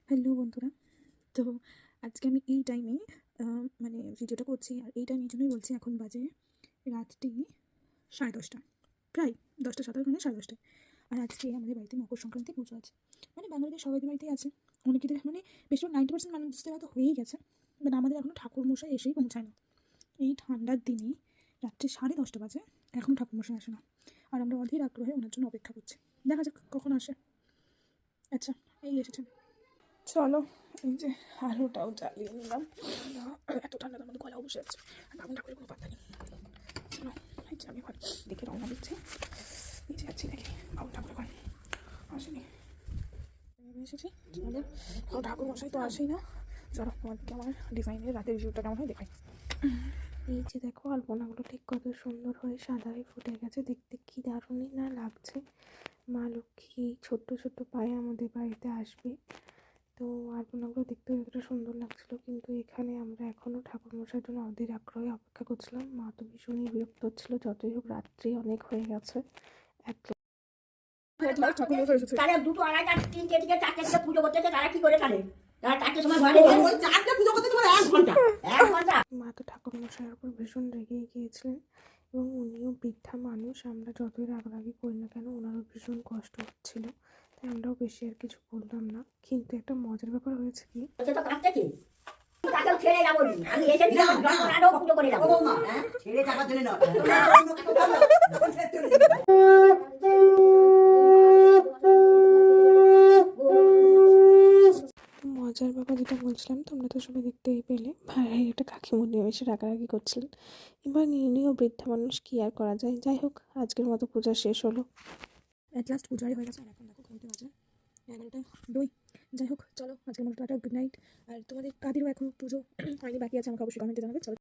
Hello বন্ধুরা। তো আজকে আমি এই টাইমে মানে ভিডিওটা করছি, আর এই টাইম এই জন্যই বলছি, এখন বাজে রাত্রি 10:30, প্রায় 10টা 7 মানে 10:30টায়। আর আজকে আমাদের বাড়িতে মকর সংক্রান্তি পুজো আছে। মানে বাঙালিদের সবাই বাড়িতেই আছে, অনেকেদের মানে বেশিরভাগ 90% মানুষদের হয়তো হয়েই গেছে, বাট আমাদের এখনও ঠাকুরমশাই এসেই পৌঁছায় না। এই ঠান্ডার দিনে রাত্রি 10:30 বাজে, এখনও ঠাকুরমশাই আসে না। আর আমরা অধীর আগ্রহে ওনার জন্য অপেক্ষা করছি, দেখা যাক কখন আসে। আচ্ছা, এই এসেছেন, চলো। এই যে আলোটাও জ্বালিয়ে নিলাম, এত ঠান্ডার মধ্যে গলাও বসে যাচ্ছে, আর বাবুন ঠাকুরের কোনো পাত্তা নেই। চলো, এই যে আমি ঘর দেখে রওনা দিচ্ছি, নিচে যাচ্ছি, দেখি বাবুন ঠাকুরের ঘর আসেনি। এসেছি, চলো। ঠাকুর মশাই তো আসেই না। চলো তোমাদেরকে আমার ডিজাইনের রাতের ভিউটা কেমন হয় দেখাই। এই যে দেখো, আলপনাগুলো ঠিক কত সুন্দর হয়ে সাদা হয়ে ফুটে গেছে, দেখতে কি দারুণই না লাগছে। মা লক্ষ্মী ছোট্ট ছোট্ট পায়ে আমাদের বাড়িতে আসবে, তো আলপনাগুলো দেখতে কতটা সুন্দর লাগছিল। কিন্তু এখানে আমরা এখনও ঠাকুরমশাইয়ের জন্য অধীর আগ্রহে অপেক্ষা করছিলাম। মা তো ভীষণই বিরক্ত হচ্ছিল, যতই হোক রাত্রি অনেক হয়ে গেছে। তারা দুটো আড়াইটা তিনটে থেকে চারটে থেকে পুজো করতেছে, তারা কি করে তাহলে? তারা চারটের সময় ঘরে চারটে পুজো করতে তোমার 1 ঘন্টা। মা তো ঠাকুরমশাইয়ের উপর ভীষণ রেগে গিয়েছিলেন, এবং উনিও বৃদ্ধা মানুষ, আমরা যতই রাগারাগি করি না কেন ওনারও ভীষণ কষ্ট হচ্ছিল, তাই আমরাও বেশি আর কিছু বললাম না। কিন্তু একটা মজার ব্যাপার হয়েছে কি, তো কাটতেছি তাকেও ছেড়ে যাবো, আমি এসে আরো পুজো করে যাবো। ছেড়ে যাবার জন্য না, মজার ব্যাপার যেটা বলছিলাম তোমরা তো সবাই দেখতেই পেলে, ভাই একটা কাকিমুনিও এসে রাগারাগি করছিলেন। এবার নির্ণীয় বৃদ্ধা মানুষ, কি আর করা যায়। যাই হোক, আজকের মতো পূজা শেষ হলো। অ্যাট লাস্ট পুজোই হয়ে গেছে, আর এখন দেখো ঘুমতে বাজে 11টা 2। যাই হোক, চলো আজকের মতো টাটা, গুড নাইট। আর তোমাদের কাদেরও এখন পুজো হয়নি, বাকি আছে, আমাকে অবশ্যই কমেন্টে জানাবে। চলো।